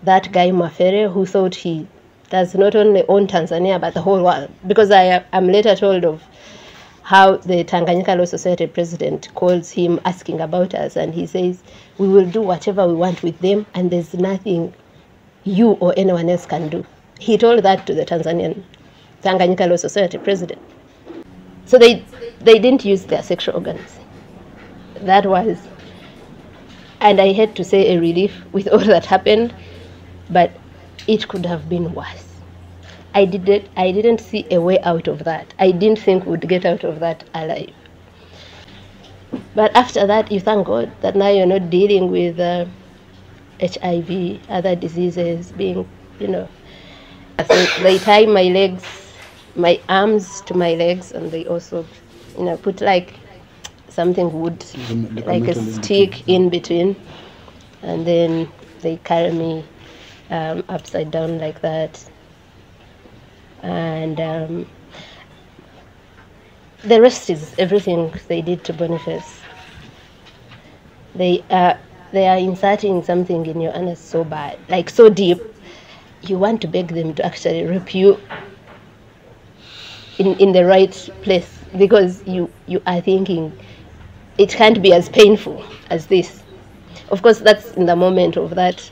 that guy Mafere, who thought he does not only own Tanzania but the whole world. Because I am later told of how the Tanganyika Law Society president calls him asking about us, and he says, we will do whatever we want with them, and there's nothing you or anyone else can do. He told that to the Tanganyika Law Society president. So they didn't use their sexual organs. That was, and I hate to say, a relief with all that happened, but it could have been worse. I didn't see a way out of that. I didn't think we'd get out of that alive. But after that, you thank God that now you're not dealing with HIV, other diseases being, So they tie my arms to my legs, and they also, put like something wood, like a stick in between, and then they carry me upside down like that. And the rest is everything they did to Boniface. They are inserting something in your anus so bad, like so deep, you want to beg them to actually rape you in the right place, because you are thinking it can't be as painful as this. Of course, that's in the moment of that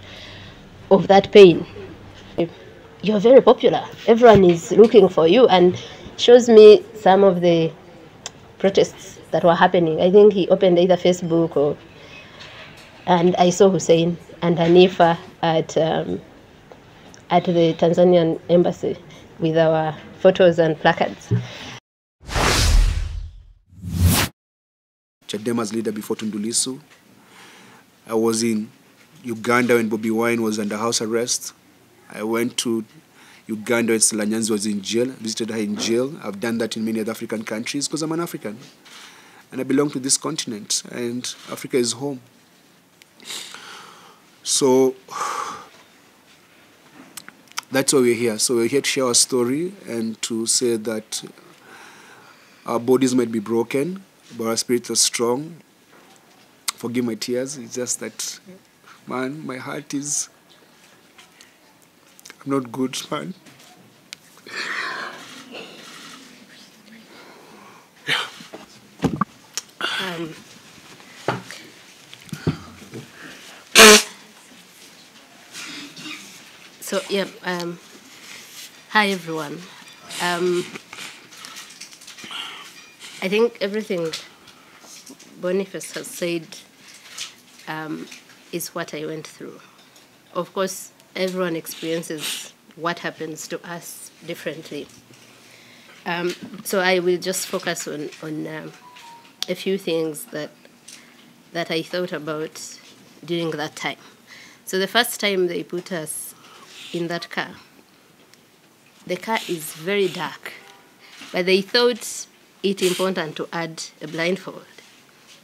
pain. You're very popular. Everyone is looking for you, and shows me some of the protests that were happening. I think he opened either Facebook and I saw Hussein and Hanifa at the Tanzanian embassy with our photos and placards. Chadema's leader before Tundu Lissu. I was in Uganda when Bobi Wine was under house arrest. I went to Uganda when Stella Nyanzi was in jail, visited her in jail. I've done that in many other African countries because I'm an African. And I belong to this continent, and Africa is home. So that's why we're here. So we're here to share our story and to say that our bodies might be broken, but our spirits are strong. Forgive my tears. It's just that, man, my heart is... I'm not good, man. So yeah, hi everyone. I think everything Boniface has said is what I went through. Of course, everyone experiences what happens to us differently. So I will just focus on a few things that I thought about during that time. So the first time they put us in that car, the car is very dark, but they thought it important to add a blindfold.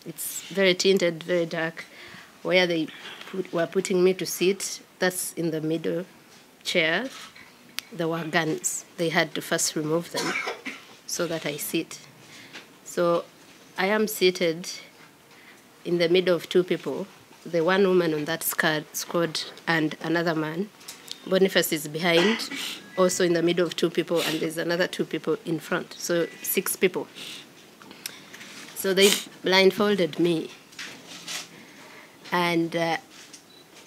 It's very tinted, very dark. Where they were putting me to sit, that's in the middle chair. There were guns. They had to first remove them so that I sit. So I am seated in the middle of two people, the one woman on that squad and another man. Boniface is behind, also in the middle of two people, and there's another two people in front, so 6 people. So they blindfolded me, and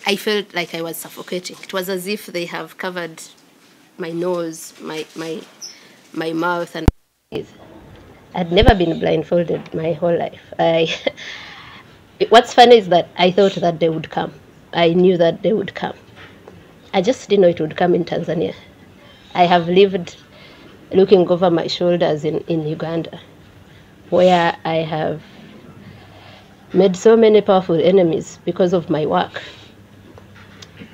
I felt like I was suffocating. It was as if they have covered my nose, my mouth, and I'd never been blindfolded my whole life. What's funny is that I thought that they would come. I knew that they would come. I just didn't know it would come in Tanzania. I have lived looking over my shoulders in Uganda, where I have made so many powerful enemies because of my work.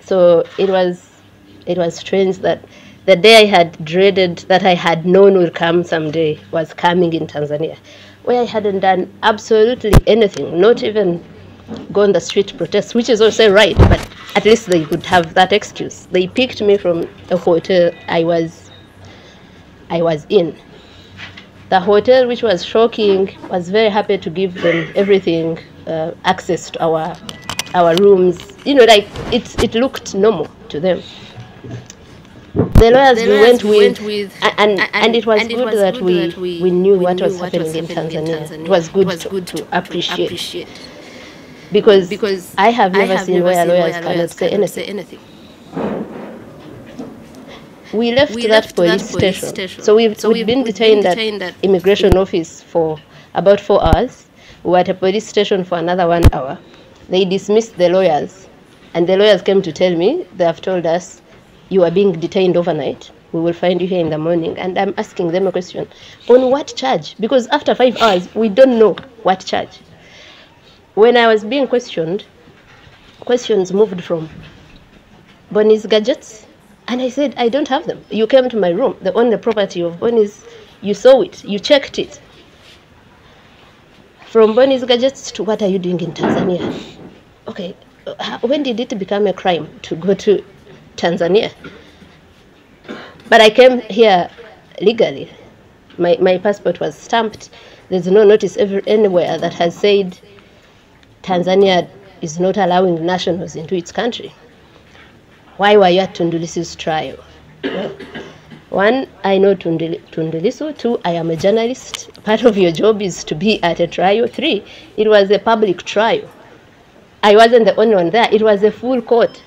So it was strange that the day I had dreaded, that I had known would come someday, was coming in Tanzania, where I hadn't done absolutely anything, not even go on the street to protest, which is also right, but at least they would have that excuse. They picked me from a hotel I was in. The hotel, which was shocking, was very happy to give them everything, access to our our rooms. You know, like it looked normal to them. The lawyers we went with, and it was good that we knew what was happening in Tanzania. It was good to appreciate. Because I have never seen where lawyers cannot say anything. We left that police station. So we've been detained at immigration office for about 4 hours. We were at a police station for another 1 hour. They dismissed the lawyers, and the lawyers came to tell me, they have told us, you are being detained overnight. We will find you here in the morning. And I'm asking them a question, on what charge? Because after 5 hours, we don't know what charge. When I was being questioned, questions moved from Bonnie's gadgets, and I said, I don't have them. You came to my room, the only property of Bonnie's, you saw it, you checked it. From Bonnie's gadgets to what are you doing in Tanzania? Okay, when did it become a crime to go to Tanzania? But I came here legally. My passport was stamped. There's no notice anywhere that has said Tanzania is not allowing nationals into its country. Why were you at Tundu Lissu's trial? Well, 1, I know Tundu Lissu. 2, I am a journalist. Part of your job is to be at a trial. 3, it was a public trial. I wasn't the only one there. It was a full court.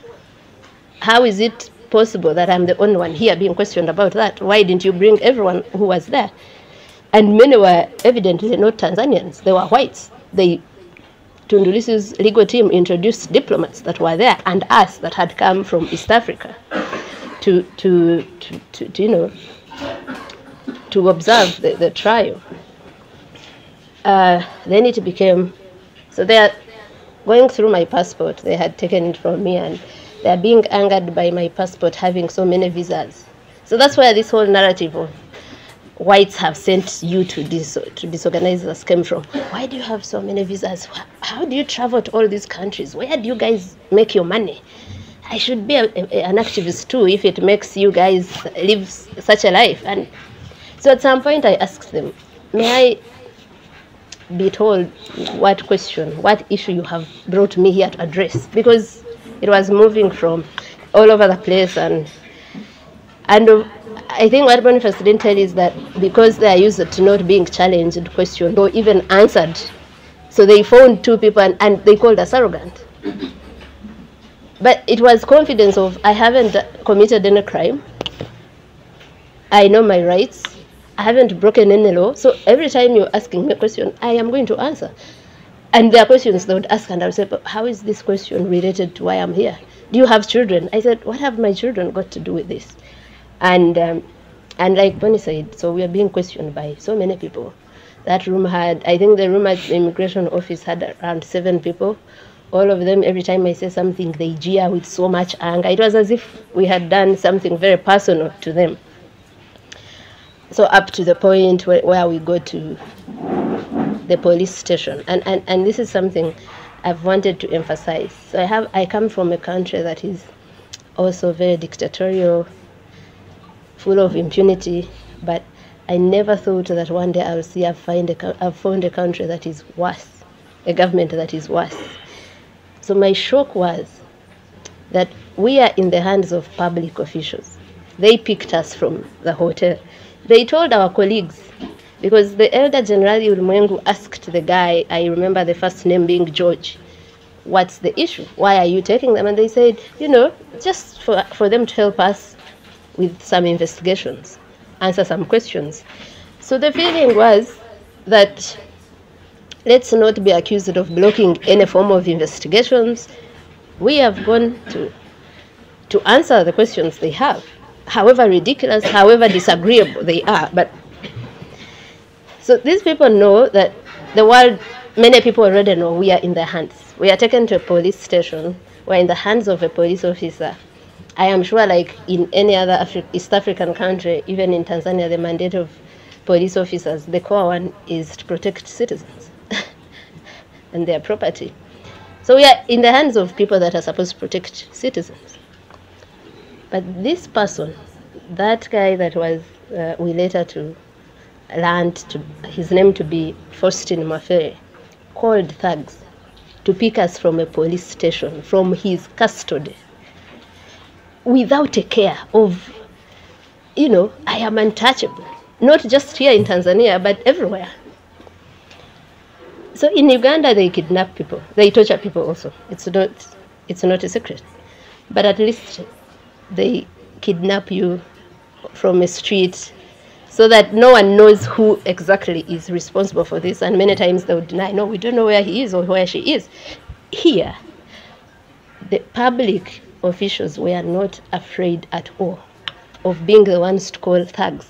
How is it possible that I'm the only one here being questioned about that? Why didn't you bring everyone who was there? And many were evidently not Tanzanians. They were whites. Tundu Lissu's legal team introduced diplomats that were there and us that had come from East Africa to observe the trial. Then it became, so they are going through my passport. They had taken it from me, and they are being angered by my passport having so many visas. So that's where this whole narrative of whites have sent you to disorganize us came from. Why do you have so many visas? How do you travel to all these countries? Where do you guys make your money? I should be an activist too if it makes you guys live such a life. And so at some point I asked them, may I be told what issue you have brought me here to address? Because it was moving from all over the place, and I think what Boniface didn't tell is that because they are used to not being challenged, questioned, or even answered, so they found 2 people and they called us arrogant. But it was confidence of, I haven't committed any crime, I know my rights, I haven't broken any law, so every time you're asking me a question, I am going to answer. And there are questions they would ask, and I would say, but how is this question related to why I'm here? Do you have children? I said, what have my children got to do with this? And like Bonnie said, so we are being questioned by so many people. That room had, I think the room at the immigration office had around 7 people. All of them, every time I say something, they jeer with so much anger. It was as if we had done something very personal to them. So up to the point where we go to the police station. And this is something I've wanted to emphasize. So I come from a country that is also very dictatorial, full of impunity, but I never thought that one day I'll see I've found a country that is worse, a government that is worse. So my shock was that we are in the hands of public officials. They picked us from the hotel. They told our colleagues, because the Elder General Ulimwengu asked the guy, I remember the first name being George, what's the issue? Why are you taking them? And they said, just for them to help us with some investigations, answer some questions. So the feeling was that let's not be accused of blocking any form of investigations. We have gone to answer the questions they have, however ridiculous, however disagreeable they are. But so these people know that the world, many people already know we are in their hands. We are taken to a police station. We're in the hands of a police officer. I am sure, like in any other East African country, even in Tanzania, the mandate of police officers, the core one is to protect citizens and their property. So we are in the hands of people that are supposed to protect citizens. But this person, that guy that was, we later to learned his name to be Faustin Mafere, called thugs. to pick us from a police station, from his custody, without a care of, I am untouchable, not just here in Tanzania, but everywhere. So in Uganda, they kidnap people, they torture people also. It's not a secret, but at least they kidnap you from a street, so that no one knows who exactly is responsible for this. And many times they would deny, no, we don't know where he is or where she is. Here, the public officials were not afraid at all of being the ones to call thugs,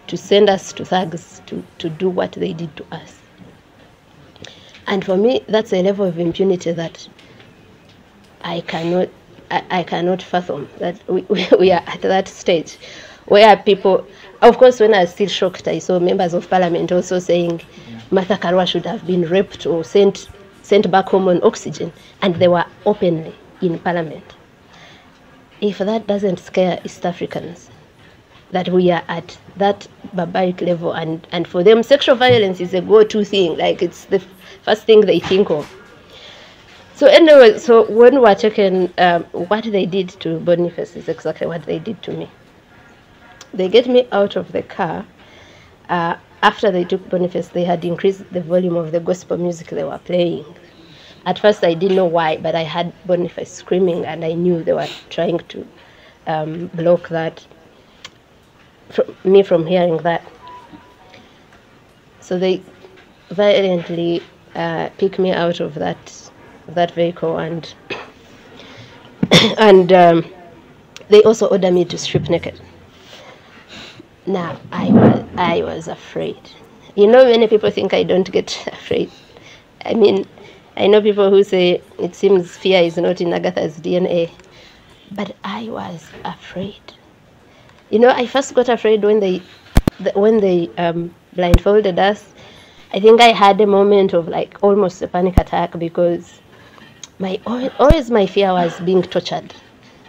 to send us to thugs to do what they did to us. And for me, that's a level of impunity that I cannot fathom, that we are at that stage where people, of course, when I was still shocked, I saw members of parliament also saying Martha Karua should have been raped or sent back home on oxygen, and they were openly in parliament. If that doesn't scare East Africans, that we are at that barbaric level, and for them sexual violence is a go-to thing, like it's the first thing they think of. So anyway, so when we're talking, what they did to Boniface is exactly what they did to me. They get me out of the car. After they took Boniface, they had increased the volume of the gospel music they were playing. At first, I didn't know why, but I had Boniface screaming, and I knew they were trying to block that, me from hearing that. So they violently picked me out of that vehicle, and they also ordered me to strip naked. Now, I was afraid. Many people think I don't get afraid. I mean, I know people who say it seems fear is not in Agatha's DNA, but I was afraid. I first got afraid when they blindfolded us. I think I had a moment of like almost a panic attack, because always my fear was being tortured.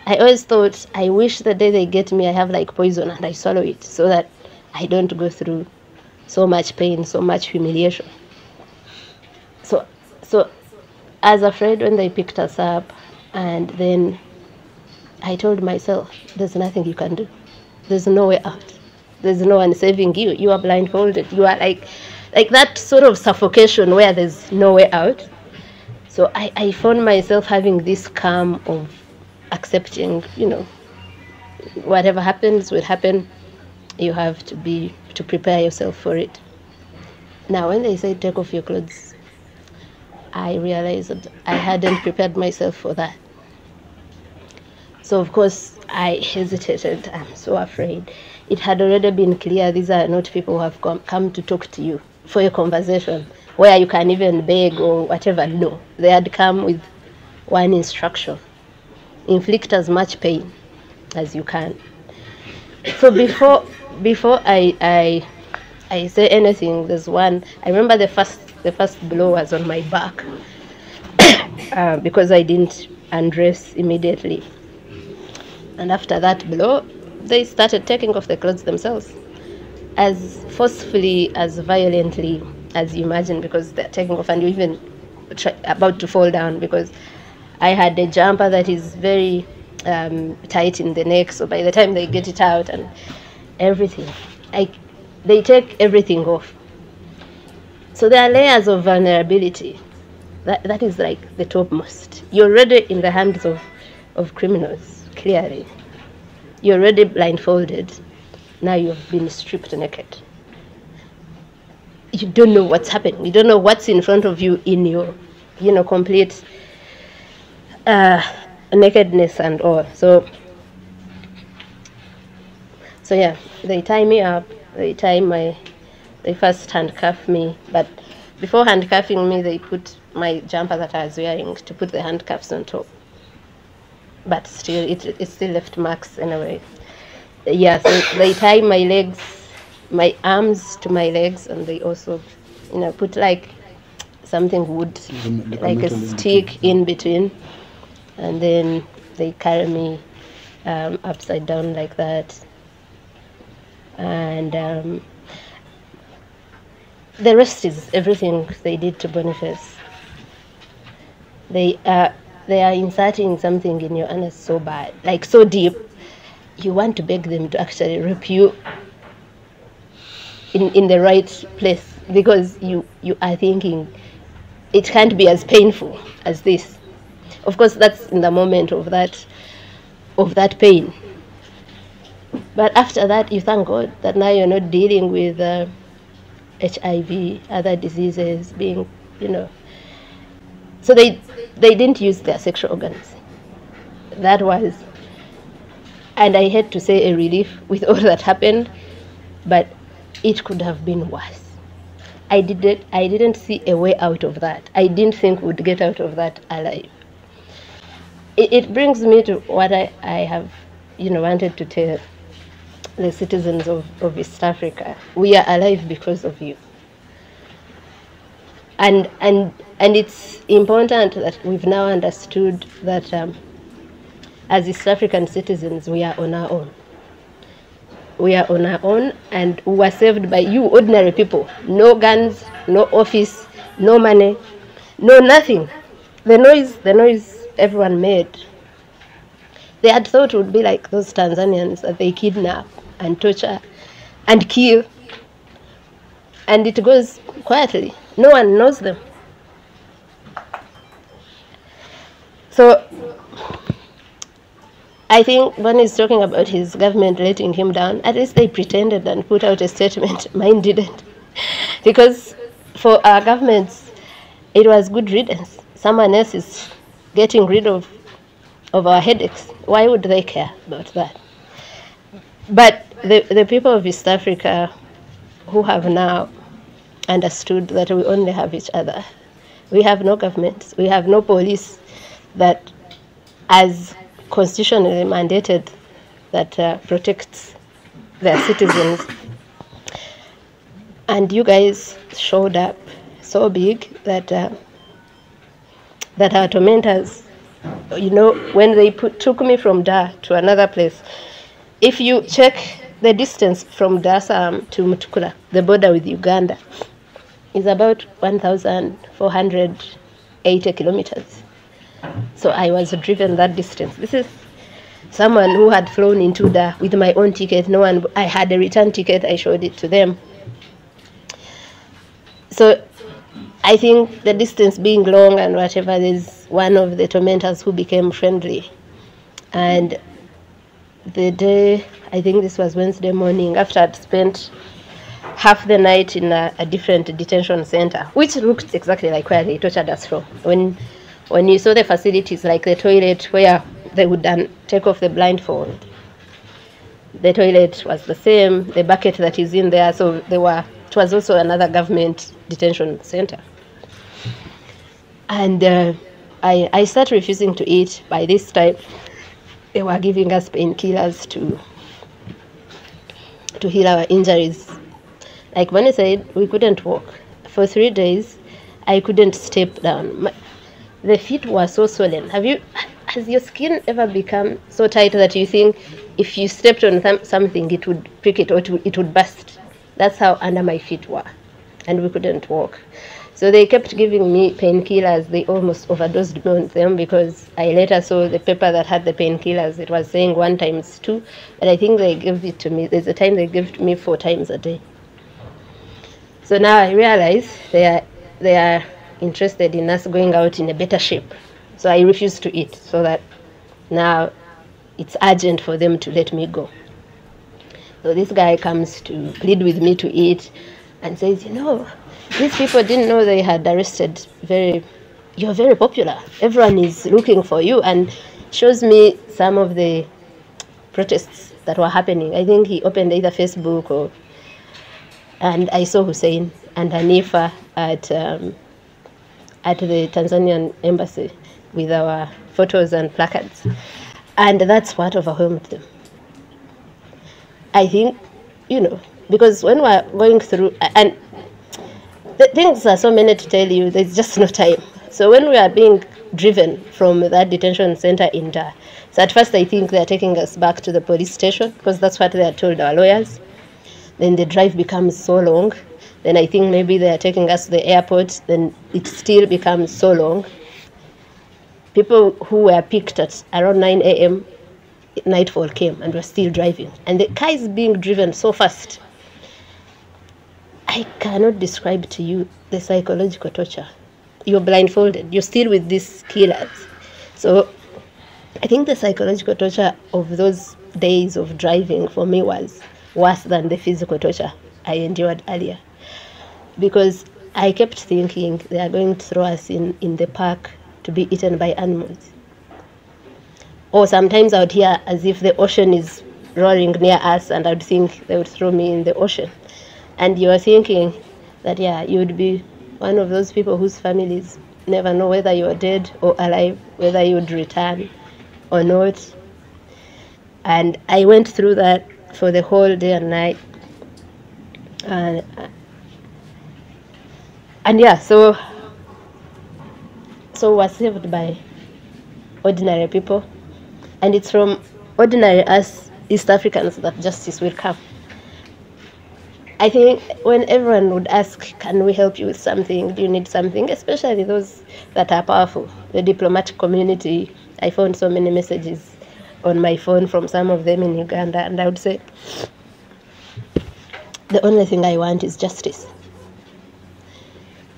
I always thought, I wish the day they get me, I have like poison and I swallow it, so that I don't go through so much pain, so much humiliation. So I was afraid when they picked us up, and then I told myself, there's nothing you can do. There's no way out. There's no one saving you. You are blindfolded. You are like that sort of suffocation where there's no way out. So I found myself having this calm of accepting, whatever happens will happen. You have to prepare yourself for it. Now, when they say take off your clothes, I realized that I hadn't prepared myself for that. So, of course, I hesitated. I'm so afraid. It had already been clear these are not people who have come to talk to you for a conversation where you can even beg or whatever. No, they had come with one instruction: inflict as much pain as you can. So before I say anything, there's one. I remember the first blow was on my back because I didn't undress immediately. And after that blow, they started taking off the clothes themselves, as forcefully, as violently as you imagine, because they're taking off and you're even about to fall down, because I had a jumper that is very tight in the neck, so by the time they get it out and everything, they take everything off. So there are layers of vulnerability. That is like the topmost. You're already in the hands of criminals, clearly. You're already blindfolded. Now you've been stripped naked. You don't know what's happening. You don't know what's in front of you in your, complete nakedness and all. So yeah, they tie me up. They first handcuff me, but before handcuffing me, they put my jumper that I was wearing to put the handcuffs on top. But still, it still left marks anyway. Yeah, so they tie my arms to my legs, and they also, put like something wood, like a stick in between, and then they carry me upside down like that. And the rest is everything they did to Boniface. They are inserting something in your anus so bad, like so deep, you want to beg them to actually rape you in the right place, because you are thinking it can't be as painful as this. Of course, that's in the moment of that pain. But after that, you thank God that now you're not dealing with HIV, other diseases, being, So they didn't use their sexual organs. That was, and I hate to say, a relief with all that happened, but it could have been worse. I didn't see a way out of that. I didn't think we'd get out of that alive. It brings me to what I have, wanted to tell the citizens of East Africa. We are alive because of you. And it's important that we've now understood that as East African citizens, we are on our own. We are on our own, and we were saved by you, ordinary people. No guns, no office, no money, no nothing. The noise everyone made. They had thought it would be like those Tanzanians that they kidnap and torture and kill, and it goes quietly. No one knows them. So I think when he's talking about his government letting him down, at least they pretended and put out a statement. Mine didn't. Because for our governments, it was good riddance. Someone else is getting rid of our headaches. Why would they care about that? But the people of East Africa who have now understood that we only have each other. We have no government. We have no police that, as constitutionally mandated, that protects their citizens. And you guys showed up so big that our tormentors, when they took me from Dar to another place, if you check the distance from Dar es Salaam to Mutukula, the border with Uganda, is about 1,480 kilometers. So I was driven that distance. This is someone who had flown into Dar with my own ticket. I had a return ticket. I showed it to them. So I think the distance being long and whatever, there's one of the tormentors who became friendly. And the day, I think this was Wednesday morning, after I'd spent half the night in a different detention center, which looked exactly like where they tortured us from. When you saw the facilities, like the toilet where they would take off the blindfold, the toilet was the same, the bucket that is in there, so it was also another government detention center. And I started refusing to eat. By this time, they were giving us painkillers to heal our injuries. Like when I said, we couldn't walk. For 3 days, I couldn't step down. The feet were so swollen. Has your skin ever become so tight that you think if you stepped on something, it would prick it or it would burst? That's how under my feet were. And we couldn't walk. So they kept giving me painkillers. They almost overdosed me on them, because I later saw the paper that had the painkillers. It was saying 1 times 2, but I think they gave it to me. There's a time they gave it to me 4 times a day. So now I realize they are interested in us going out in a better shape. So I refuse to eat, so that now it's urgent for them to let me go. So this guy comes to plead with me to eat and says, these people didn't know they had arrested you're very popular. Everyone is looking for you, and shows me some of the protests that were happening. I think he opened either Facebook and I saw Hussein and Hanifa at the Tanzanian embassy with our photos and placards. And that's what overwhelmed them. I think, because when we're going through, and the things are so many to tell you, there's just no time. So when we are being driven from that detention center in Dar, so at first I think they're taking us back to the police station, because that's what they had told our lawyers. Then the drive becomes so long. Then I think maybe they are taking us to the airport. Then it still becomes so long. People who were picked at around 9 a.m., nightfall came and were still driving. And the car is being driven so fast. I cannot describe to you the psychological torture. You're blindfolded. You're still with these killers. So I think the psychological torture of those days of driving for me was worse than the physical torture I endured earlier. Because I kept thinking they are going to throw us in the park to be eaten by animals. Or sometimes I would hear as if the ocean is roaring near us, and I would think they would throw me in the ocean. And you are thinking that, yeah, you would be one of those people whose families never know whether you are dead or alive, whether you would return or not. And I went through that for the whole day and night. And yeah, so we're saved by ordinary people. And it's from ordinary us East Africans that justice will come. I think when everyone would ask, can we help you with something? Do you need something? Especially those that are powerful, the diplomatic community. I found so many messages on my phone from some of them in Uganda, and I would say, the only thing I want is justice.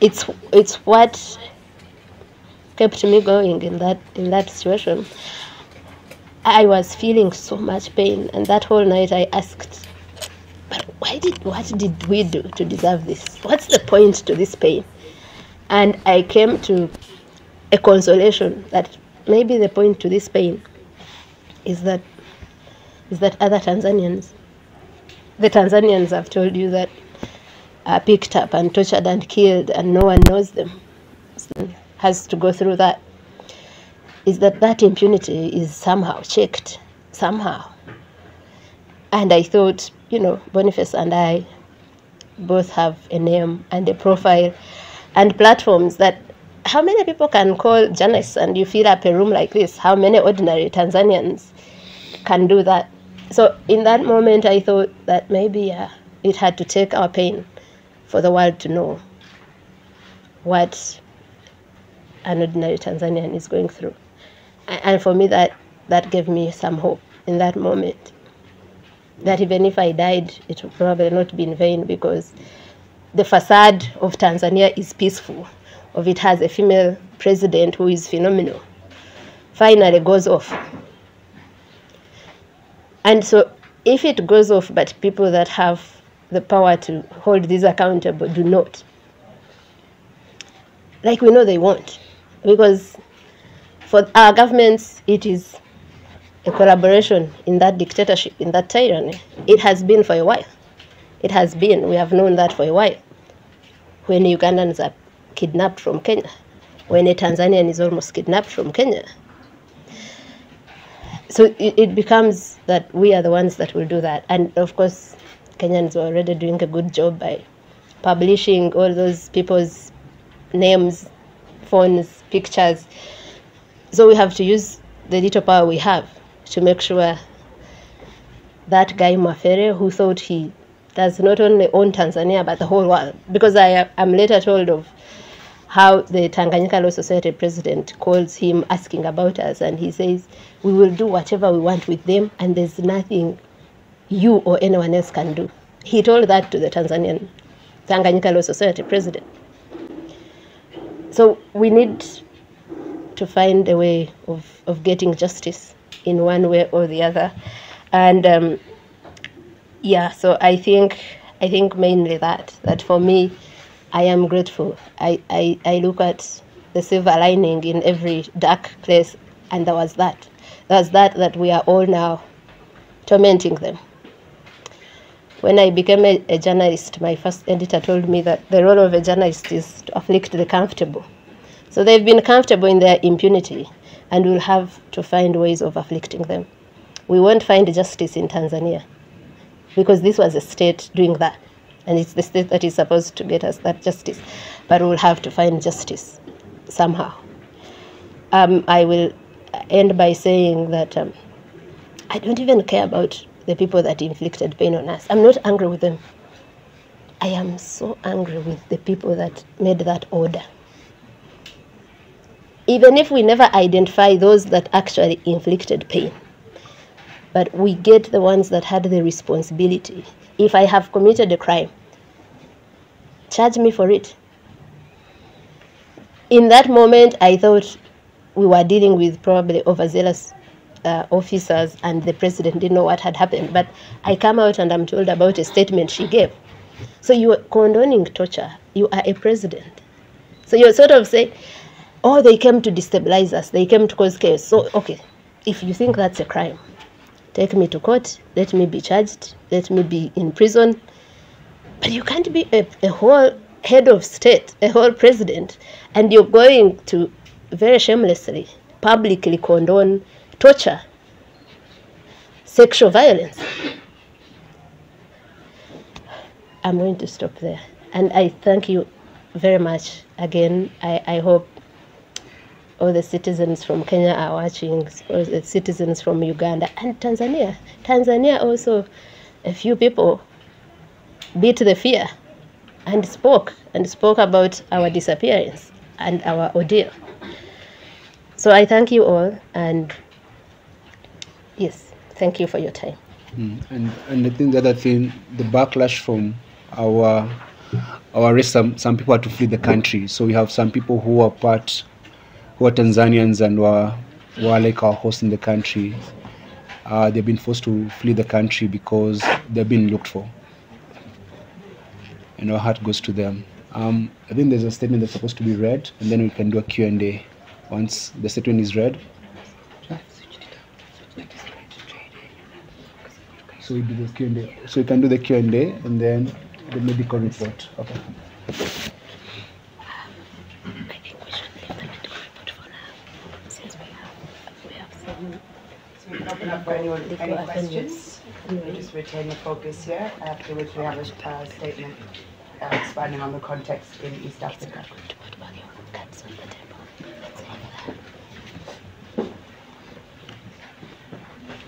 It's what kept me going in that situation. I was feeling so much pain, and that whole night I asked, but what did we do to deserve this? What's the point to this pain? And I came to a consolation that maybe the point to this pain is that other Tanzanians, the Tanzanians have told you that are picked up and tortured and killed and no one knows them, has to go through that, is that impunity is somehow checked, somehow. And I thought, Boniface and I both have a name and a profile and platforms that, how many people can call journalists and you fill up a room like this? How many ordinary Tanzanians can do that? So in that moment, I thought that maybe it had to take our pain for the world to know what an ordinary Tanzanian is going through. And for me, that gave me some hope in that moment, that even if I died, it would probably not be in vain, because the facade of Tanzania is peaceful, of it has a female president who is phenomenal, finally goes off. And so if it goes off, but people that have the power to hold these accountable do not, like we know they won't, because for our governments, it is a collaboration in that dictatorship, in that tyranny. It has been for a while. It has been. We have known that for a while. When Ugandans are kidnapped from Kenya, when a Tanzanian is almost kidnapped from Kenya. So it becomes that we are the ones that will do that. And of course, Kenyans are already doing a good job by publishing all those people's names, phones, pictures. So we have to use the little power we have to make sure that guy Mafere, who thought he does not only own Tanzania but the whole world, because I am later told of how the Tanganyika Law Society president calls him asking about us, and he says, we will do whatever we want with them and there's nothing you or anyone else can do. He told that to the Tanganyika Law Society president. So we need to find a way of getting justice in one way or the other. And so I think mainly that for me, I am grateful. I look at the silver lining in every dark place, and there was that we are all now tormenting them. When I became a journalist, my first editor told me that the role of a journalist is to afflict the comfortable. So they've been comfortable in their impunity, and we'll have to find ways of afflicting them. We won't find justice in Tanzania, because this was a state doing that, and it's the state that is supposed to get us that justice. But we'll have to find justice somehow. I will end by saying that I don't even care about the people that inflicted pain on us. I'm not angry with them. I am so angry with the people that made that order. even if we never identify those that actually inflicted pain, but we get the ones that had the responsibility. If I have committed a crime, charge me for it. In that moment, I thought we were dealing with probably overzealous officers and the president didn't know what had happened. But I come out and I'm told about a statement she gave. So you are condoning torture. You are a president. So you're sort of saying, oh, they came to destabilize us. They came to cause chaos. So, okay, if you think that's a crime, take me to court. Let me be charged. Let me be in prison. But you can't be a whole head of state, a whole president, and you're going to very shamelessly, publicly condone torture, sexual violence. I'm going to stop there. And I thank you very much. Again, I hope all the citizens from Kenya are watching, all the citizens from Uganda and Tanzania. Tanzania also, a few people beat the fear and spoke about our disappearance and our ordeal. So I thank you all, and yes, thank you for your time. And I think the other thing, the backlash from our arrest, some people had to flee the country. So we have some people who are Tanzanians and were like our hosts in the country. They've been forced to flee the country because they've been looked for. And our heart goes to them. I think there's a statement that's supposed to be read, and then we can do a Q&A once the statement is read. So we do the Q&A. So we can do the Q&A and then the medical report. Okay. I think we should leave the medical report for now, since we have some. So we can open up for anyone, any questions. We just retain the focus here, after which we have a statement expanding on the context in East Africa.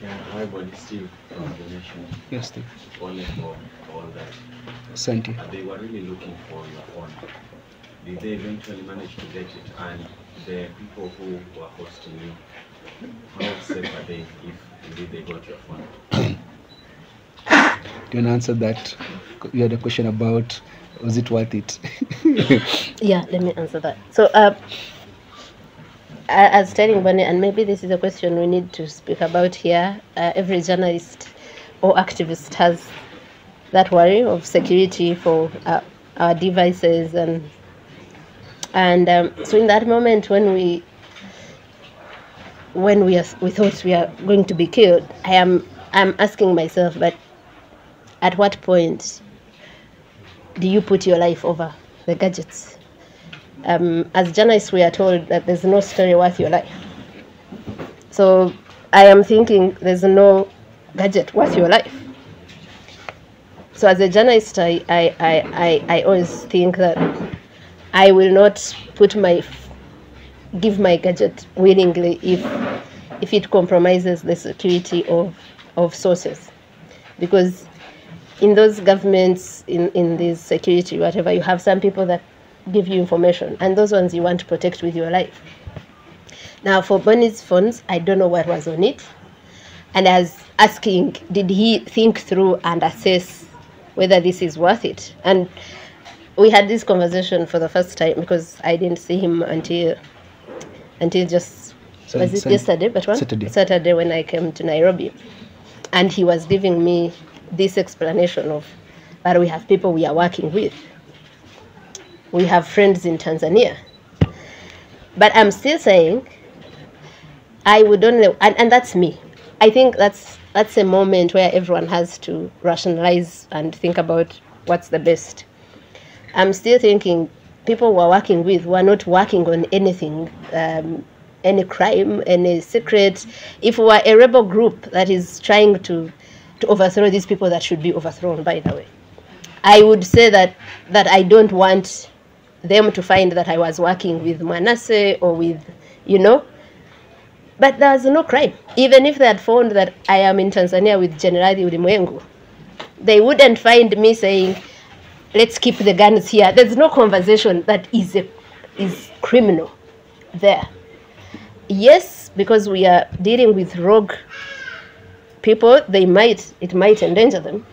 Yeah, hi, buddy, Steve from the Nation. Yes, Steve. Only for all that. Thank you. They were really looking for your phone. Did they eventually manage to get it? And the people who were hosting you, how safe are they if indeed they got your phone? Do you want to answer that? You had a question about, was it worth it? Yeah, let me answer that. So, as telling Bonnie, and maybe this is a question we need to speak about here, every journalist or activist has that worry of security for our devices, and so in that moment when we thought we are going to be killed, I'm asking myself, but at what point do you put your life over the gadgets? As journalists, we are told that there's no story worth your life. So I am thinking there's no gadget worth your life. So as a journalist, I always think that I will not give my gadget willingly if it compromises the security of sources, because in those governments, in this security, whatever, you have some people that give you information, and those ones you want to protect with your life. Now, for Bonnie's phones, I don't know what was on it, and I was asking, did he think through and assess whether this is worth it? And we had this conversation for the first time because I didn't see him until just, was it yesterday? But one? Saturday when I came to Nairobi, and he was giving me this explanation of, but we have people we are working with. We have friends in Tanzania. But I'm still saying, I would only, and that's me. I think that's a moment where everyone has to rationalize and think about what's the best. I'm still thinking people we're working with were not working on anything, any crime, any secret. If we were a rebel group that is trying to overthrow these people that should be overthrown, by the way, I would say that I don't want them to find that I was working with Manasseh or with, but there's no crime. Even if they had found that I am in Tanzania with General Ulimwengu, they wouldn't find me saying, let's keep the guns here. There's no conversation that is criminal there. yes, because we are dealing with rogue people, it might endanger them.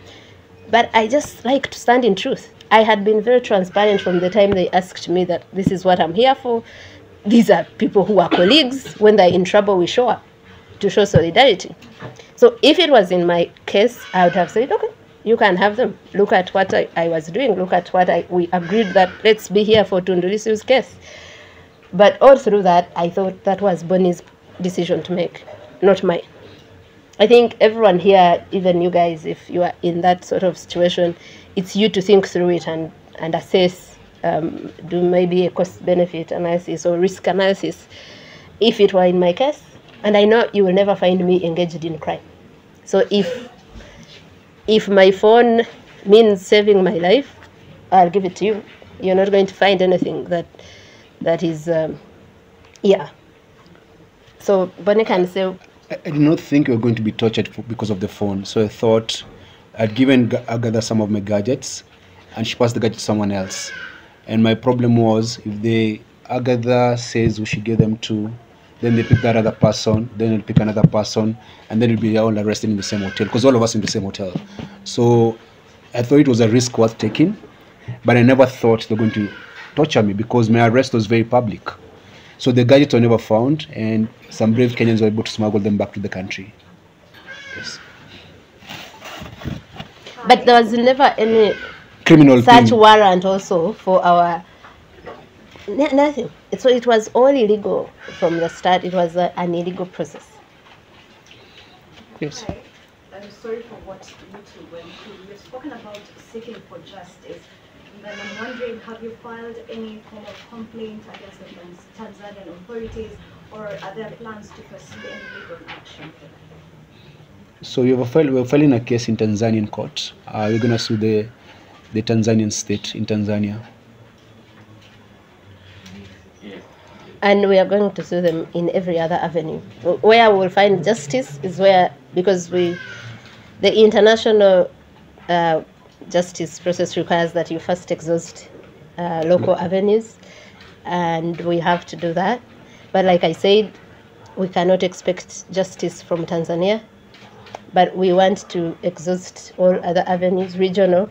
But I just like to stand in truth. I had been very transparent from the time they asked me that this is what I'm here for. These are people who are colleagues. When they're in trouble, we show up to show solidarity. So if it was in my case, I would have said, okay, you can have them. Look at what I was doing. Look at what we agreed that let's be here for Tundu Lissu's case. But all through that, I thought that was Bonnie's decision to make, not mine. I think everyone here, even you guys, if you are in that sort of situation, it's you to think through it and assess, do maybe a cost-benefit analysis or risk analysis, if it were in my case. And I know you will never find me engaged in crime. So if my phone means saving my life, I'll give it to you. You're not going to find anything that is, yeah. So Bonnie can say, I did not think you were going to be tortured because of the phone. So I thought I'd given Agatha some of my gadgets and she passed the gadget to someone else. And my problem was if Agatha says we should give them to, then they pick that other person, then they'll pick another person, and then we'll be all arrested in the same hotel, because all of us in the same hotel. So I thought it was a risk worth taking, but I never thought they were going to torture me because my arrest was very public. So the gadgets were never found, and some brave Kenyans were able to smuggle them back to the country. Yes. But there was never any Criminal such thing. warrant also for our nothing. So it was all illegal from the start. It was an illegal process. Yes. Hi, I'm sorry for what you two went through. You've spoken about seeking for justice. And then I'm wondering, have you filed any form of complaint against the Tanzanian authorities, or are there plans to pursue any legal action? So we're filing a case in Tanzanian court. We're going to sue the Tanzanian state in Tanzania. And we are going to sue them in every other avenue. Where we will find justice is where, because the international justice process requires that you first exhaust local avenues, and we have to do that. But like I said, we cannot expect justice from Tanzania, but we want to exhaust all other avenues, regional,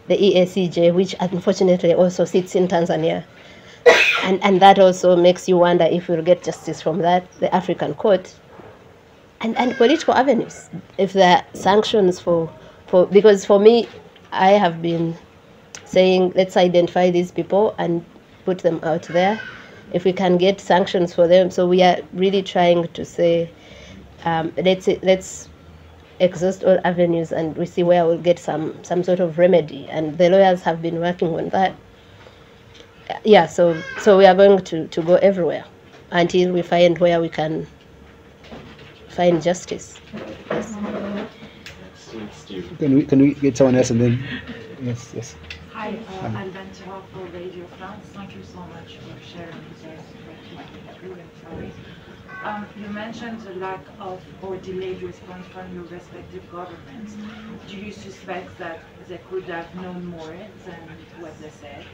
the EACJ, which unfortunately also sits in Tanzania. And that also makes you wonder if we'll get justice from that, the African court, and political avenues. If there are sanctions for because for me, I have been saying, let's identify these people and put them out there. If we can get sanctions for them, so we are really trying to say, let's exhaust all avenues and we see where we'll get some sort of remedy. And the lawyers have been working on that. Yeah, so we are going to go everywhere until we find where we can find justice. Yes. Can we get someone else and then yes. Hi, I'm Bentia for Radio France. Thank you so much for sharing this brilliant stories. You mentioned the lack of or delayed response from your respective governments. Do you suspect that they could have known more than what they said?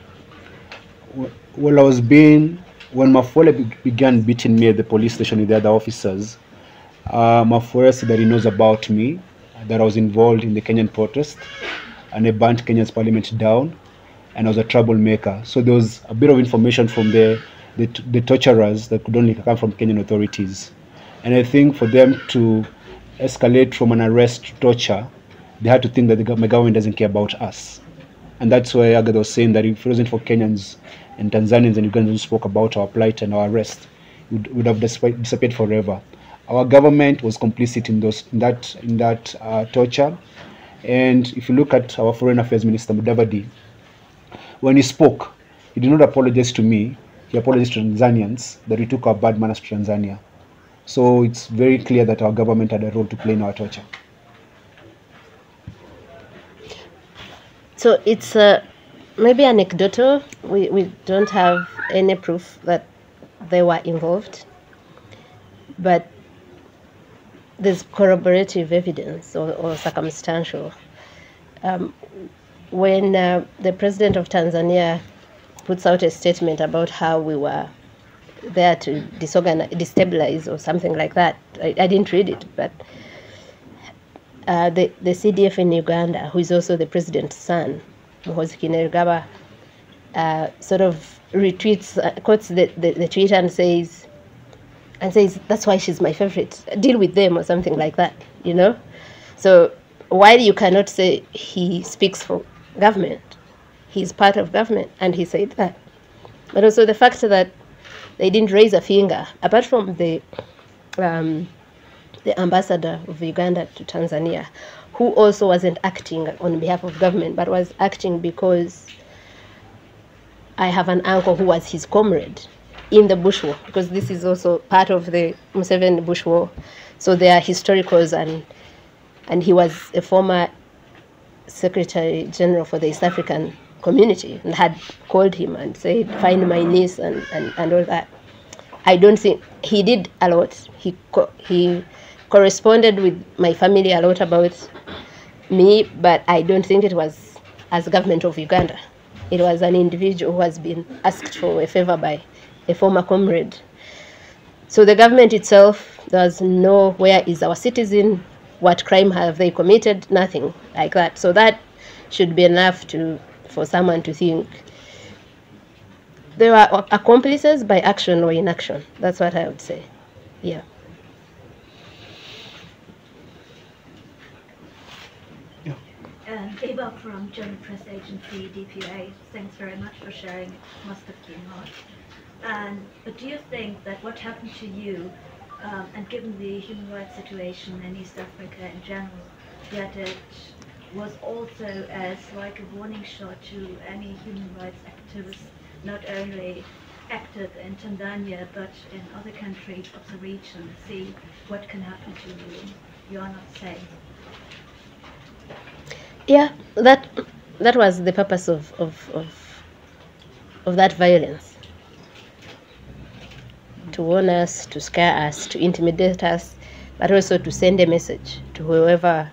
Well, when Mafole began beating me at the police station with the other officers, Mafole said that he knows about me, that I was involved in the Kenyan protest, and I burnt Kenya's parliament down, and I was a troublemaker. So there was a bit of information from the torturers that could only come from Kenyan authorities. And I think for them to escalate from an arrest to torture, they had to think that my government doesn't care about us. And that's why Agatha was saying that if it wasn't for Kenyans and Tanzanians and Ugandans who spoke about our plight and our arrest, it would have disappeared forever. Our government was complicit in that torture. And if you look at our Foreign Affairs Minister, Mudavadi, when he spoke, he did not apologize to me. He apologized to Tanzanians that we took our bad manners to Tanzania. So it's very clear that our government had a role to play in our torture. So it's maybe anecdotal. We don't have any proof that they were involved, but there's corroborative evidence or circumstantial. When the president of Tanzania puts out a statement about how we were there to destabilize or something like that. I didn't read it, but the CDF in Uganda, who is also the president's son, Muhoozi Kainerugaba, sort of retweets, quotes the tweet and says, that's why she's my favorite. Deal with them or something like that, you know? So while you cannot say he speaks for government, he's part of government, and he said that. But also the fact that they didn't raise a finger, apart from the ambassador of Uganda to Tanzania, who also wasn't acting on behalf of government, but was acting because I have an uncle who was his comrade in the Bush War, because this is also part of the Museveni Bush War. So there are historicals, and he was a former Secretary General for the East African Community, and had called him and said, find my niece and all that. I don't think he did a lot. He corresponded with my family a lot about me, but I don't think it was as government of Uganda. It was an individual who has been asked for a favor by a former comrade. So the government itself does know where is our citizen, what crime have they committed, nothing like that. So that should be enough for someone to think they were accomplices by action or inaction. That's what I would say. Yeah. Eva from German Press Agency, DPA, thanks very much for sharing. It must have been hard. But do you think that what happened to you, and given the human rights situation in East Africa in general, that it was also as like a warning shot to any human rights activists, not only active in Tanzania, but in other countries of the region, see what can happen to you? You are not safe. Yeah, that was the purpose of that violence. To warn us, to scare us, to intimidate us, but also to send a message to whoever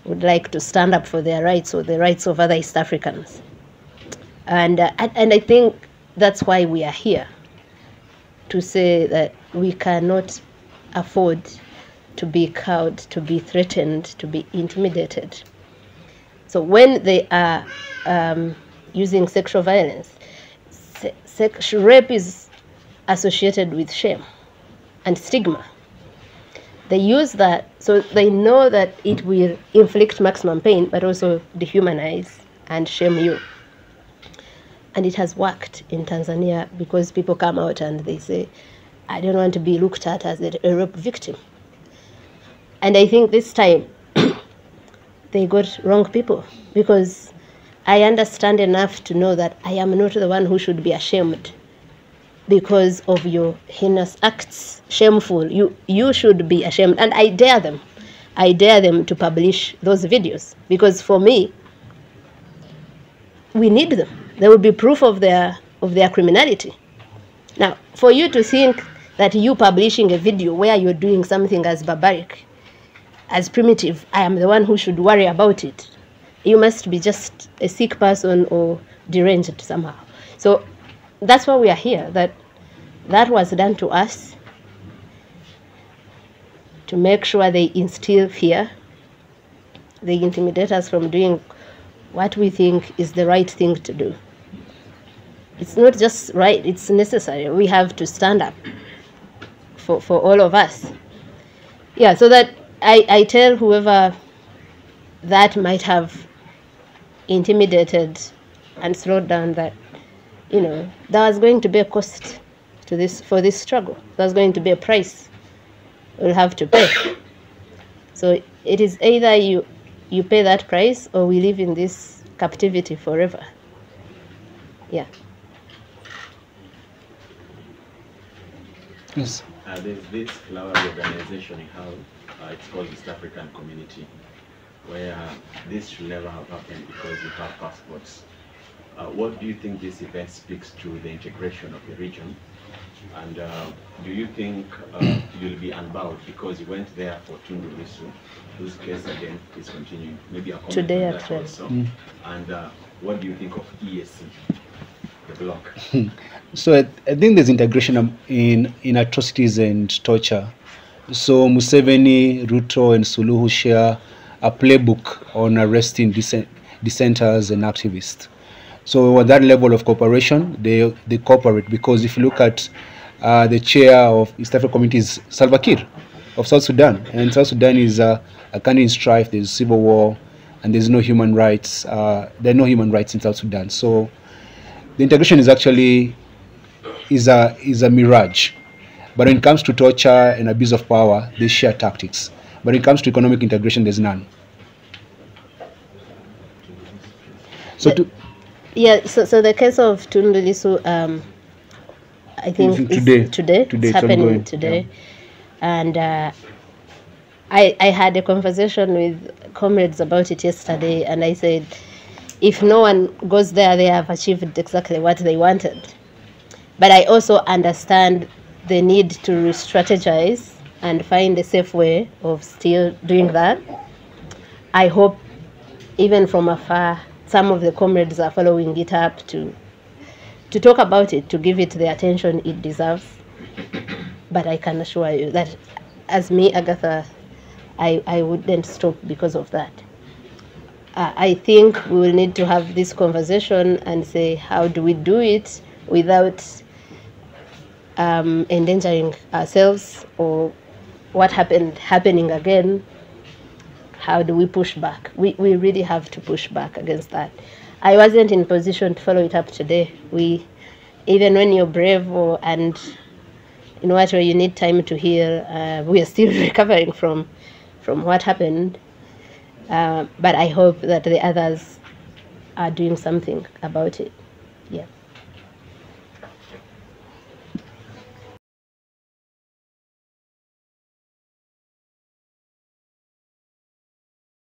would like to stand up for their rights or the rights of other East Africans. And I think that's why we are here, to say that we cannot afford to be cowed, to be threatened, to be intimidated. So when they are using sexual violence, rape is associated with shame and stigma. They use that, so they know that it will inflict maximum pain, but also dehumanize and shame you. And it has worked in Tanzania, because people come out and they say, I don't want to be looked at as a rape victim. And I think this time, they got wrong people, because I understand enough to know that I am not the one who should be ashamed because of your heinous acts. Shameful. You should be ashamed. And I dare them to publish those videos, because for me, we need them. There will be proof of their criminality. Now, for you to think that you publishing a video where you're doing something as barbaric, as primitive, I am the one who should worry about it. You must be just a sick person or deranged somehow. So that's why we are here, that was done to us to make sure they instill fear. They intimidate us from doing what we think is the right thing to do. It's not just right, it's necessary. We have to stand up for all of us. Yeah, so that I tell whoever that might have intimidated and slowed down that, there was going to be a cost to this, for this struggle. There's going to be a price we'll have to pay. So it is either you pay that price, or we live in this captivity forever. Yeah. Yes. There's this flowery organization in Hull, it's called East African Community, where this should never have happened because you have passports. What do you think this event speaks to the integration of the region? And do you think you'll be unbowed because you went there for Tundu Lissu, whose case again is continuing? Maybe a comment Today on at that 12. also. And what do you think of EAC? the bloc? So I think there's integration in atrocities and torture. So Museveni, Ruto, and Suluhu share a playbook on arresting dissenters and activists. So at that level of cooperation, they cooperate, because if you look at the chair of East African Community is Salva Kiir of South Sudan, and South Sudan is a country in strife. There's civil war, and there's no human rights. There are no human rights in South Sudan. So the integration is actually is a mirage. But when it comes to torture and abuse of power, they share tactics. But when it comes to economic integration, there's none. So so the case of Tundu Lissu, I think today. It's happening ongoing. today. Yeah. And I had a conversation with comrades about it yesterday, and I said, if no one goes there, they have achieved exactly what they wanted. But I also understand the need to re-strategize and find a safe way of still doing that. I hope, even from afar, some of the comrades are following it up to talk about it, to give it the attention it deserves. But I can assure you that, as me, Agatha, I wouldn't stop because of that. I think we will need to have this conversation and say, how do we do it without endangering ourselves, or what happening again? How do we push back? We really have to push back against that. I wasn't in position to follow it up today. Even when you're brave and in what way you need time to heal, we are still recovering from what happened. But I hope that the others are doing something about it. Yeah.